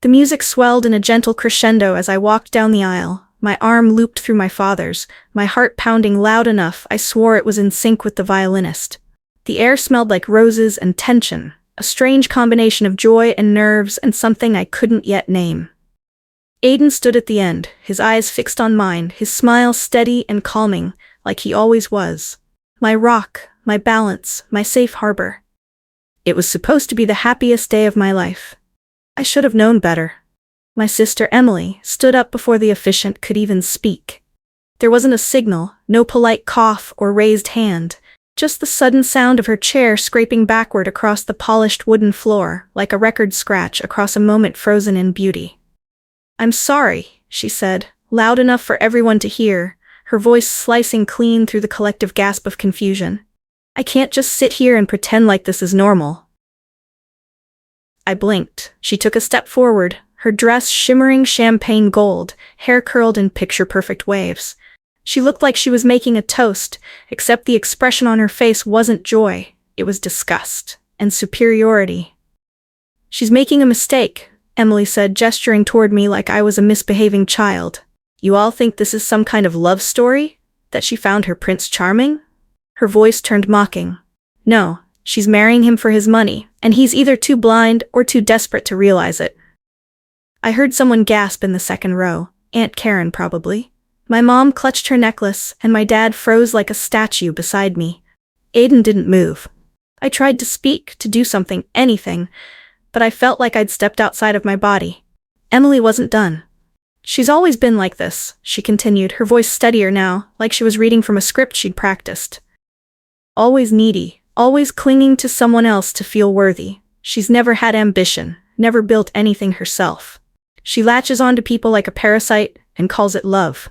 The music swelled in a gentle crescendo as I walked down the aisle, my arm looped through my father's, my heart pounding loud enough I swore it was in sync with the violinist. The air smelled like roses and tension, a strange combination of joy and nerves and something I couldn't yet name. Aiden stood at the end, his eyes fixed on mine, his smile steady and calming, like he always was. My rock, my balance, my safe harbor. It was supposed to be the happiest day of my life. I should have known better. My sister Emily stood up before the officiant could even speak. There wasn't a signal, no polite cough or raised hand, just the sudden sound of her chair scraping backward across the polished wooden floor, like a record scratch across a moment frozen in beauty. "I'm sorry," she said, loud enough for everyone to hear, her voice slicing clean through the collective gasp of confusion. "I can't just sit here and pretend like this is normal." I blinked. She took a step forward, her dress shimmering champagne gold, hair curled in picture-perfect waves. She looked like she was making a toast, except the expression on her face wasn't joy, it was disgust and superiority. "She's making a mistake," Emily said, gesturing toward me like I was a misbehaving child. "You all think this is some kind of love story? That she found her Prince Charming?" Her voice turned mocking. "No, she's marrying him for his money, and he's either too blind or too desperate to realize it." I heard someone gasp in the second row. Aunt Karen, probably. My mom clutched her necklace, and my dad froze like a statue beside me. Aiden didn't move. I tried to speak, to do something, anything, but I felt like I'd stepped outside of my body. Emily wasn't done. "She's always been like this," she continued, her voice steadier now, like she was reading from a script she'd practiced. "Always needy, always clinging to someone else to feel worthy. She's never had ambition, never built anything herself. She latches onto people like a parasite and calls it love."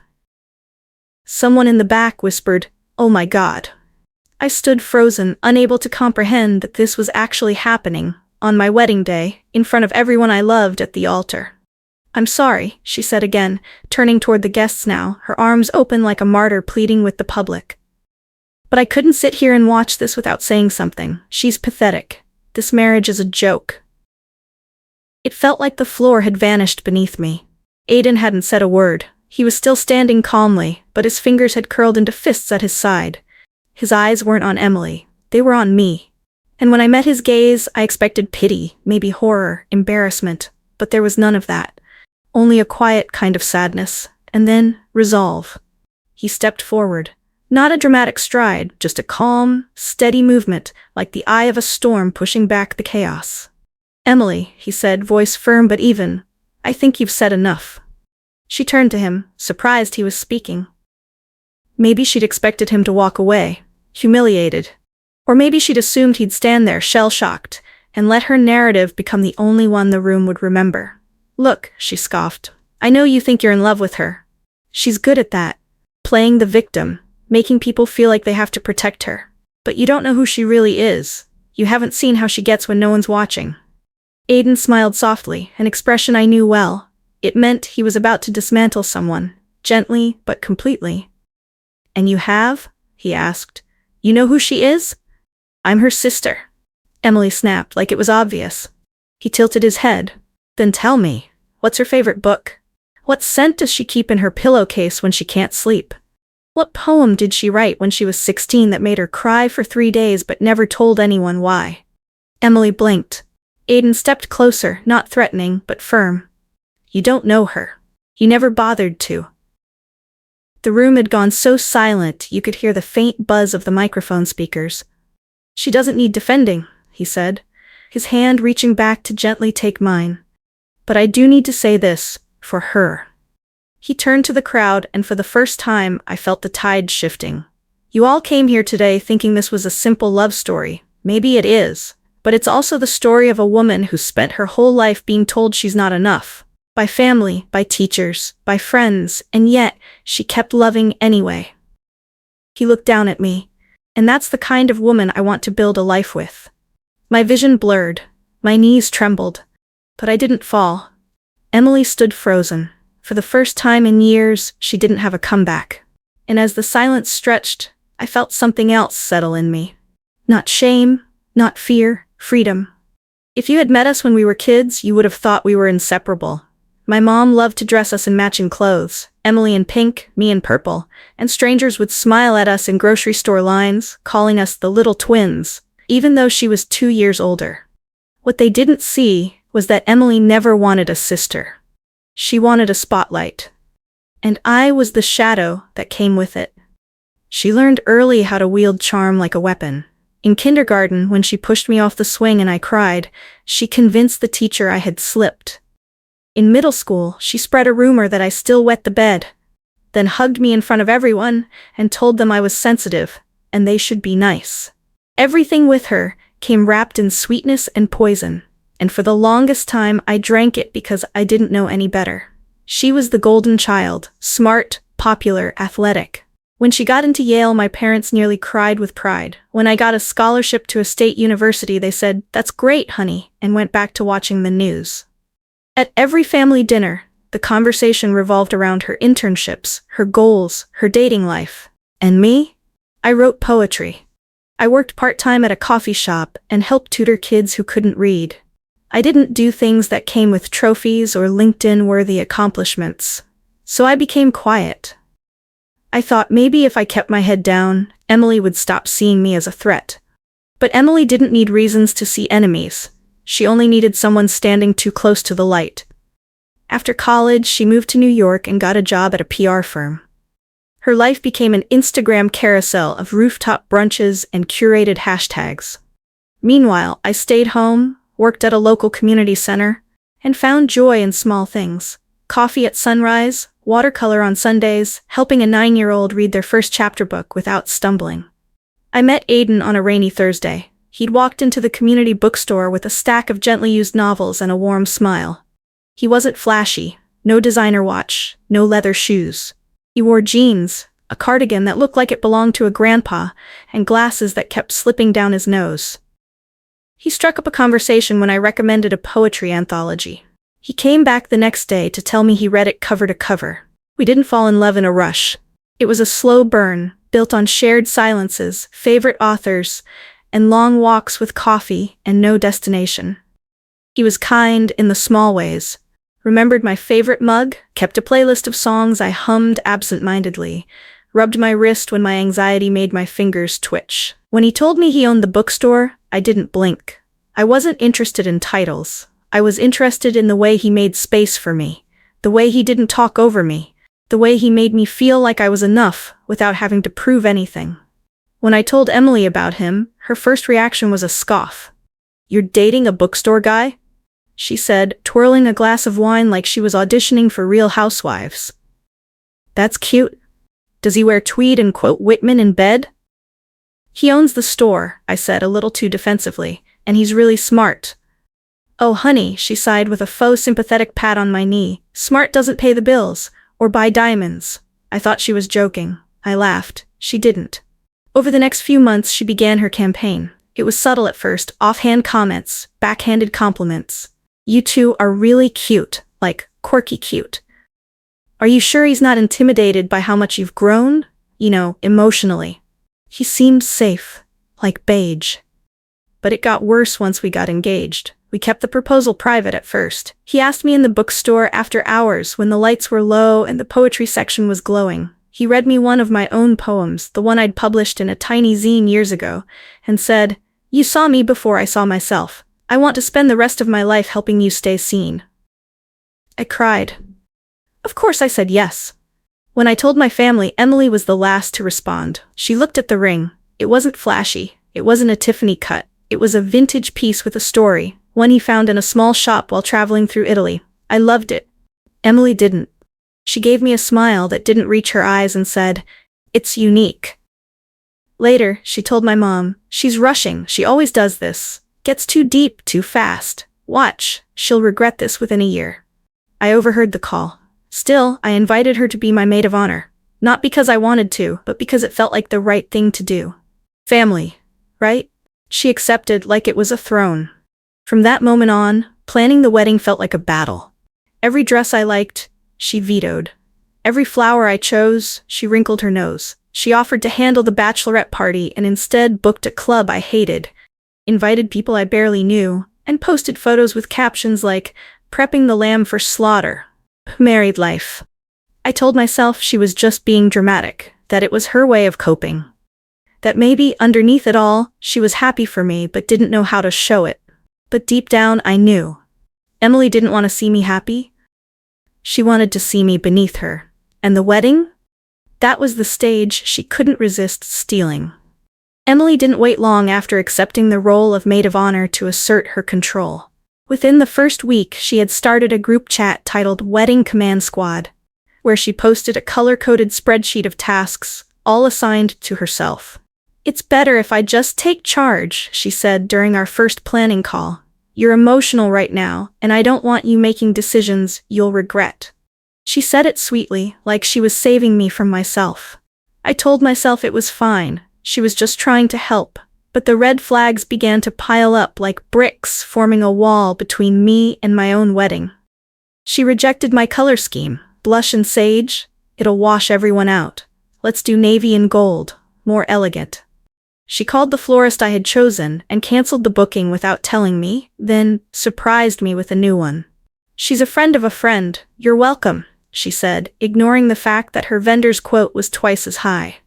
Someone in the back whispered, "Oh my God." I stood frozen, unable to comprehend that this was actually happening, on my wedding day, in front of everyone I loved at the altar. "I'm sorry," she said again, turning toward the guests now, her arms open like a martyr pleading with the public. "But I couldn't sit here and watch this without saying something. She's pathetic. This marriage is a joke." It felt like the floor had vanished beneath me. Aiden hadn't said a word. He was still standing calmly, but his fingers had curled into fists at his side. His eyes weren't on Emily. They were on me. And when I met his gaze, I expected pity, maybe horror, embarrassment, but there was none of that. Only a quiet kind of sadness, and then resolve. He stepped forward. Not a dramatic stride, just a calm, steady movement, like the eye of a storm pushing back the chaos. "Emily," he said, voice firm but even, "I think you've said enough." She turned to him, surprised he was speaking. Maybe she'd expected him to walk away, humiliated. Or maybe she'd assumed he'd stand there shell-shocked, and let her narrative become the only one the room would remember. "Look," she scoffed, "I know you think you're in love with her. She's good at that. Playing the victim, making people feel like they have to protect her. But you don't know who she really is. You haven't seen how she gets when no one's watching." Aiden smiled softly, an expression I knew well. It meant he was about to dismantle someone, gently but completely. "And you have?" he asked. "You know who she is?" "I'm her sister." Emily snapped, like it was obvious. He tilted his head. "Then tell me, what's her favorite book? What scent does she keep in her pillowcase when she can't sleep? What poem did she write when she was 16 that made her cry for 3 days but never told anyone why?" Emily blinked. Aiden stepped closer, not threatening, but firm. "You don't know her. You never bothered to." The room had gone so silent you could hear the faint buzz of the microphone speakers. "She doesn't need defending," he said, his hand reaching back to gently take mine. "But I do need to say this, for her." He turned to the crowd, and for the first time I felt the tide shifting. "You all came here today thinking this was a simple love story. Maybe it is. But it's also the story of a woman who spent her whole life being told she's not enough. By family, by teachers, by friends, and yet she kept loving anyway." He looked down at me. "And that's the kind of woman I want to build a life with." My vision blurred. My knees trembled. But I didn't fall. Emily stood frozen. For the first time in years, she didn't have a comeback. And as the silence stretched, I felt something else settle in me. Not shame, not fear, freedom. If you had met us when we were kids, you would have thought we were inseparable. My mom loved to dress us in matching clothes, Emily in pink, me in purple, and strangers would smile at us in grocery store lines, calling us the little twins, even though she was 2 years older. What they didn't see was that Emily never wanted a sister. She wanted a spotlight. And I was the shadow that came with it. She learned early how to wield charm like a weapon. In kindergarten, when she pushed me off the swing and I cried, she convinced the teacher I had slipped. In middle school, she spread a rumor that I still wet the bed, then hugged me in front of everyone and told them I was sensitive, and they should be nice. Everything with her came wrapped in sweetness and poison, and for the longest time I drank it because I didn't know any better. She was the golden child, smart, popular, athletic. When she got into Yale, my parents nearly cried with pride. When I got a scholarship to a state university, they said, "That's great, honey," and went back to watching the news. At every family dinner, the conversation revolved around her internships, her goals, her dating life. And me? I wrote poetry. I worked part-time at a coffee shop and helped tutor kids who couldn't read. I didn't do things that came with trophies or LinkedIn-worthy accomplishments. So I became quiet. I thought maybe if I kept my head down, Emily would stop seeing me as a threat. But Emily didn't need reasons to see enemies. She only needed someone standing too close to the light. After college, she moved to New York and got a job at a PR firm. Her life became an Instagram carousel of rooftop brunches and curated hashtags. Meanwhile, I stayed home, worked at a local community center, and found joy in small things. Coffee at sunrise, watercolor on Sundays, helping a 9-year-old read their first chapter book without stumbling. I met Aiden on a rainy Thursday. He'd walked into the community bookstore with a stack of gently used novels and a warm smile. He wasn't flashy, no designer watch, no leather shoes. He wore jeans, a cardigan that looked like it belonged to a grandpa, and glasses that kept slipping down his nose. He struck up a conversation when I recommended a poetry anthology. He came back the next day to tell me he read it cover to cover. We didn't fall in love in a rush. It was a slow burn, built on shared silences, favorite authors, and long walks with coffee and no destination. He was kind in the small ways, remembered my favorite mug, kept a playlist of songs I hummed absent-mindedly, rubbed my wrist when my anxiety made my fingers twitch. When he told me he owned the bookstore, I didn't blink. I wasn't interested in titles. I was interested in the way he made space for me, the way he didn't talk over me, the way he made me feel like I was enough without having to prove anything. When I told Emily about him, her first reaction was a scoff. "You're dating a bookstore guy?" she said, twirling a glass of wine like she was auditioning for Real Housewives. "That's cute. Does he wear tweed and quote Whitman in bed?" "He owns the store," I said a little too defensively, "and he's really smart." "Oh honey," she sighed with a faux sympathetic pat on my knee, "smart doesn't pay the bills, or buy diamonds." I thought she was joking. I laughed. She didn't. Over the next few months, she began her campaign. It was subtle at first, offhand comments, backhanded compliments. "You two are really cute, like quirky cute. Are you sure he's not intimidated by how much you've grown? You know, emotionally. He seems safe, like beige." But it got worse once we got engaged. We kept the proposal private at first. He asked me in the bookstore after hours when the lights were low and the poetry section was glowing. He read me one of my own poems, the one I'd published in a tiny zine years ago, and said, "You saw me before I saw myself. I want to spend the rest of my life helping you stay seen." I cried. Of course I said yes. When I told my family, Emily was the last to respond. She looked at the ring. It wasn't flashy. It wasn't a Tiffany cut. It was a vintage piece with a story, one he found in a small shop while traveling through Italy. I loved it. Emily didn't. She gave me a smile that didn't reach her eyes and said, "It's unique." Later, she told my mom, "She's rushing. She always does this. Gets too deep, too fast. Watch. She'll regret this within a year." I overheard the call. Still, I invited her to be my maid of honor. Not because I wanted to, but because it felt like the right thing to do. Family, right? She accepted like it was a throne. From that moment on, planning the wedding felt like a battle. Every dress I liked, she vetoed. Every flower I chose, she wrinkled her nose. She offered to handle the bachelorette party and instead booked a club I hated, invited people I barely knew, and posted photos with captions like, "Prepping the lamb for slaughter. Married life." I told myself she was just being dramatic, that it was her way of coping. That maybe, underneath it all, she was happy for me but didn't know how to show it. But deep down, I knew. Emily didn't want to see me happy. She wanted to see me beneath her. And the wedding? That was the stage she couldn't resist stealing. Emily didn't wait long after accepting the role of maid of honor to assert her control. Within the first week, she had started a group chat titled Wedding Command Squad, where she posted a color-coded spreadsheet of tasks, all assigned to herself. "It's better if I just take charge," she said during our first planning call. "You're emotional right now, and I don't want you making decisions you'll regret." She said it sweetly, like she was saving me from myself. I told myself it was fine, she was just trying to help, but the red flags began to pile up like bricks, forming a wall between me and my own wedding. She rejected my color scheme. "Blush and sage? It'll wash everyone out. Let's do navy and gold, more elegant." She called the florist I had chosen and canceled the booking without telling me, then surprised me with a new one. "She's a friend of a friend. You're welcome," she said, ignoring the fact that her vendor's quote was twice as high.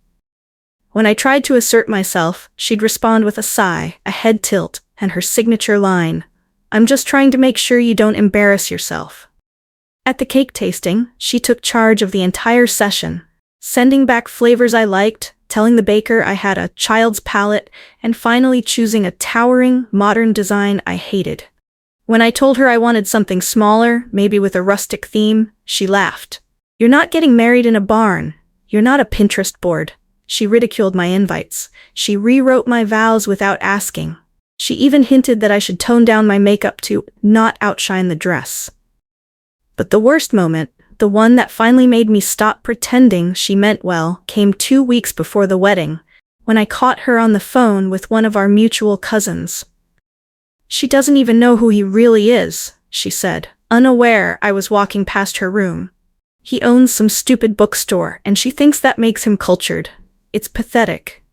When I tried to assert myself, she'd respond with a sigh, a head tilt, and her signature line, "I'm just trying to make sure you don't embarrass yourself." At the cake tasting, she took charge of the entire session, sending back flavors I liked, telling the baker I had a child's palate, and finally choosing a towering, modern design I hated. When I told her I wanted something smaller, maybe with a rustic theme, she laughed. "You're not getting married in a barn. You're not a Pinterest board." She ridiculed my invites. She rewrote my vows without asking. She even hinted that I should tone down my makeup to not outshine the dress. But the worst moment, the one that finally made me stop pretending she meant well, came 2 weeks before the wedding, when I caught her on the phone with one of our mutual cousins. "She doesn't even know who he really is," she said, unaware I was walking past her room. "He owns some stupid bookstore, and she thinks that makes him cultured. It's pathetic.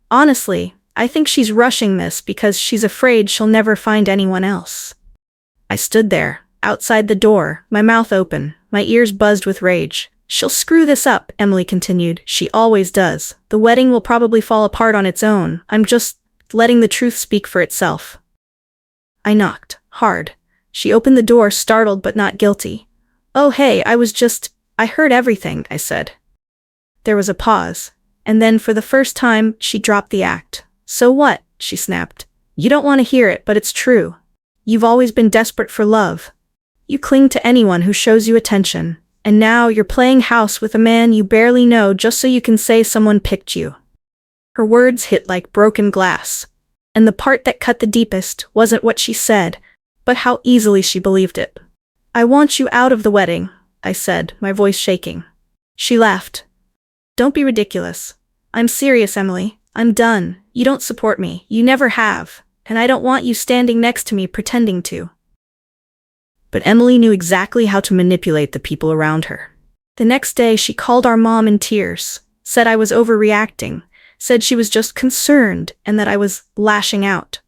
Honestly, I think she's rushing this because she's afraid she'll never find anyone else." I stood there, outside the door, my mouth open, my ears buzzed with rage. "She'll screw this up," Emily continued. "She always does. The wedding will probably fall apart on its own. I'm just letting the truth speak for itself." I knocked, hard. She opened the door, startled but not guilty. "Oh hey, I heard everything," I said. There was a pause, and then for the first time, she dropped the act. "So what?" she snapped. "You don't want to hear it, but it's true. You've always been desperate for love. You cling to anyone who shows you attention, and now you're playing house with a man you barely know just so you can say someone picked you." Her words hit like broken glass, and the part that cut the deepest wasn't what she said, but how easily she believed it. "I want you out of the wedding," I said, my voice shaking. She laughed. "Don't be ridiculous. I'm serious, Emily. I'm done. You don't support me. You never have. And I don't want you standing next to me pretending to." But Emily knew exactly how to manipulate the people around her. The next day, she called our mom in tears, said I was overreacting, said she was just concerned and that I was lashing out.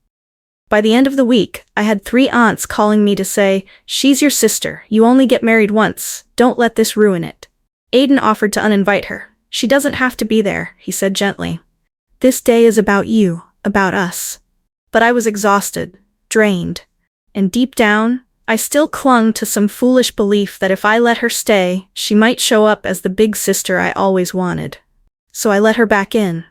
By the end of the week, I had 3 aunts calling me to say, "She's your sister. You only get married once. Don't let this ruin it." Aiden offered to uninvite her. "She doesn't have to be there," he said gently. "This day is about you, about us." But I was exhausted, drained, and deep down, I still clung to some foolish belief that if I let her stay, she might show up as the big sister I always wanted. So I let her back in.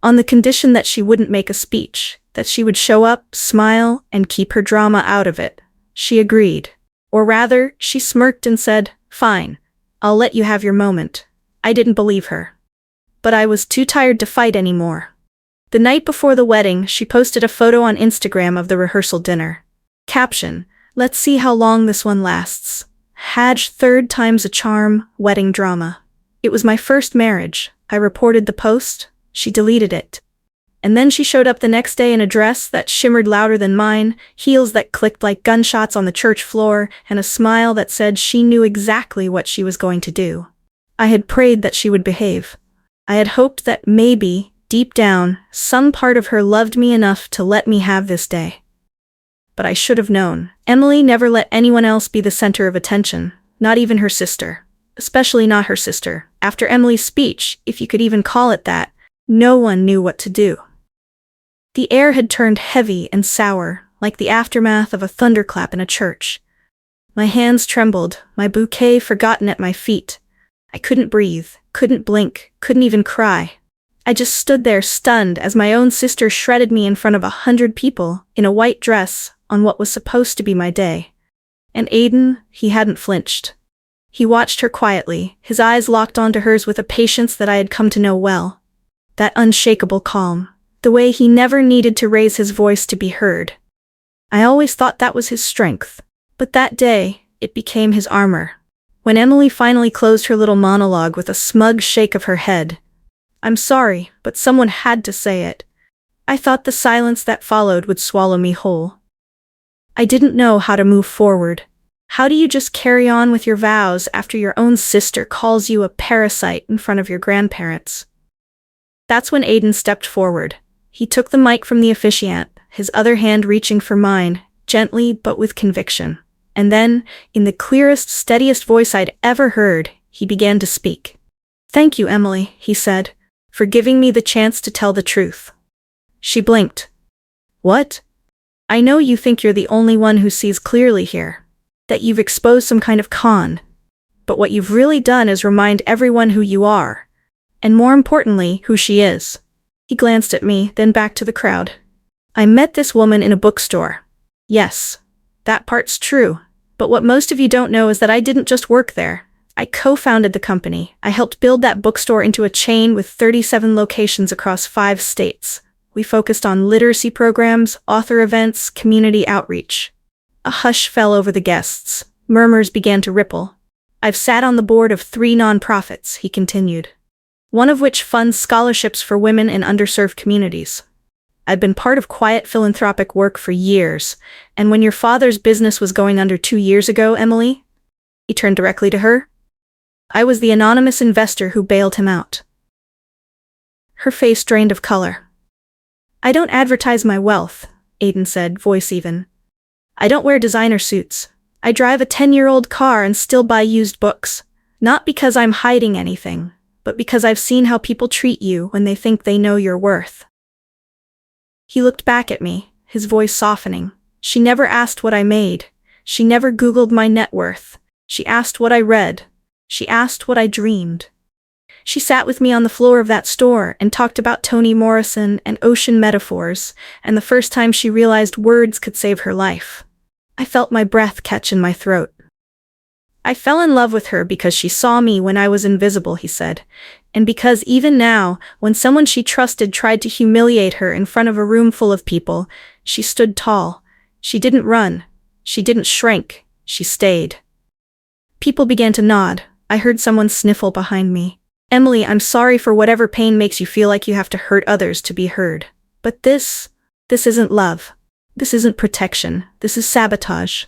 On the condition that she wouldn't make a speech, that she would show up, smile, and keep her drama out of it. She agreed. Or rather, she smirked and said, "Fine, I'll let you have your moment." I didn't believe her. But I was too tired to fight anymore. The night before the wedding, she posted a photo on Instagram of the rehearsal dinner. Caption, "Let's see how long this one lasts. Haj 3rd time's a charm, wedding drama." It was my first marriage. I reported the post. She deleted it. And then she showed up the next day in a dress that shimmered louder than mine, heels that clicked like gunshots on the church floor, and a smile that said she knew exactly what she was going to do. I had prayed that she would behave. I had hoped that maybe, deep down, some part of her loved me enough to let me have this day. but I should have known. Emily never let anyone else be the center of attention, not even her sister. Especially not her sister. After Emily's speech, if you could even call it that, no one knew what to do. The air had turned heavy and sour, like the aftermath of a thunderclap in a church. My hands trembled, my bouquet forgotten at my feet. I couldn't breathe, couldn't blink, couldn't even cry. I just stood there stunned as my own sister shredded me in front of 100 people, in a white dress, on what was supposed to be my day. And Aiden, he hadn't flinched. He watched her quietly, his eyes locked onto hers with a patience that I had come to know well. That unshakable calm. The way he never needed to raise his voice to be heard. I always thought that was his strength. But that day, it became his armor. When Emily finally closed her little monologue with a smug shake of her head. I'm sorry, but someone had to say it. I thought the silence that followed would swallow me whole. I didn't know how to move forward. How do you just carry on with your vows after your own sister calls you a parasite in front of your grandparents? That's when Aiden stepped forward. He took the mic from the officiant, his other hand reaching for mine, gently but with conviction. And then, in the clearest, steadiest voice I'd ever heard, he began to speak. "Thank you, Emily," he said, "for giving me the chance to tell the truth." She blinked. "What? I know you think you're the only one who sees clearly here. That you've exposed some kind of con. But what you've really done is remind everyone who you are. And more importantly, who she is." He glanced at me, then back to the crowd. "I met this woman in a bookstore. Yes, that part's true. But what most of you don't know is that I didn't just work there. I co-founded the company. I helped build that bookstore into a chain with 37 locations across 5 states. We focused on literacy programs, author events, community outreach." A hush fell over the guests. Murmurs began to ripple. "I've sat on the board of 3 nonprofits," he continued. "One of which funds scholarships for women in underserved communities. I've been part of quiet philanthropic work for years, and when your father's business was going under 2 years ago, Emily," he turned directly to her, "I was the anonymous investor who bailed him out." Her face drained of color. "I don't advertise my wealth," Aiden said, voice even. "I don't wear designer suits. I drive a 10-year-old car and still buy used books. Not because I'm hiding anything, but because I've seen how people treat you when they think they know your worth." He looked back at me, his voice softening. "She never asked what I made. She never Googled my net worth. She asked what I read. She asked what I dreamed. She sat with me on the floor of that store and talked about Toni Morrison and ocean metaphors, and the first time she realized words could save her life. I felt my breath catch in my throat. I fell in love with her because she saw me when I was invisible," he said, "and because even now, when someone she trusted tried to humiliate her in front of a room full of people, she stood tall. She didn't run. She didn't shrink. She stayed." People began to nod. I heard someone sniffle behind me. "Emily, I'm sorry for whatever pain makes you feel like you have to hurt others to be heard. But this isn't love. This isn't protection. This is sabotage."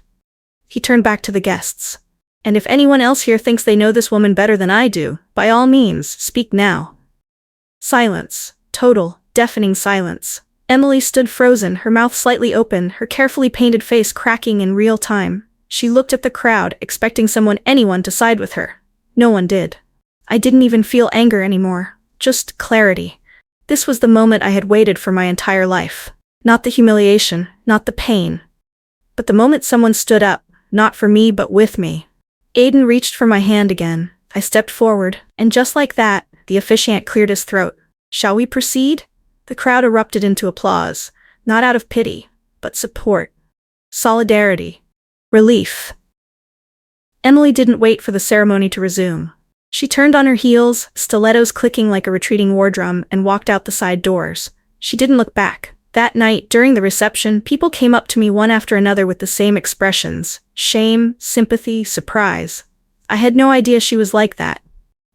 He turned back to the guests. "And if anyone else here thinks they know this woman better than I do, by all means, speak now." Silence. Total, deafening silence. Emily stood frozen, her mouth slightly open, her carefully painted face cracking in real time. She looked at the crowd, expecting anyone to side with her. No one did. I didn't even feel anger anymore. Just clarity. This was the moment I had waited for my entire life. Not the humiliation, not the pain. But the moment someone stood up, not for me but with me. Aiden reached for my hand again. I stepped forward, and just like that, the officiant cleared his throat. "Shall we proceed?" The crowd erupted into applause, not out of pity, but support. Solidarity. Relief. Emily didn't wait for the ceremony to resume. She turned on her heels, stilettos clicking like a retreating war drum, and walked out the side doors. She didn't look back. That night, during the reception, people came up to me one after another with the same expressions: shame, sympathy, surprise. I had no idea she was like that.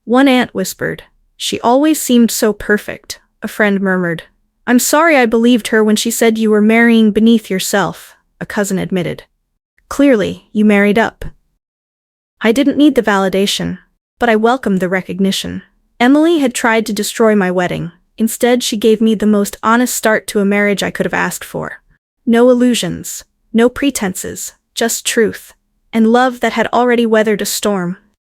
One aunt whispered, "She always seemed so perfect," a friend murmured. "I'm sorry I believed her when she said you were marrying beneath yourself," a cousin admitted. "Clearly, you married up." I didn't need the validation, but I welcomed the recognition. Emily had tried to destroy my wedding. Instead, she gave me the most honest start to a marriage I could have asked for. No illusions. No pretenses, just truth. And love that had already weathered a storm.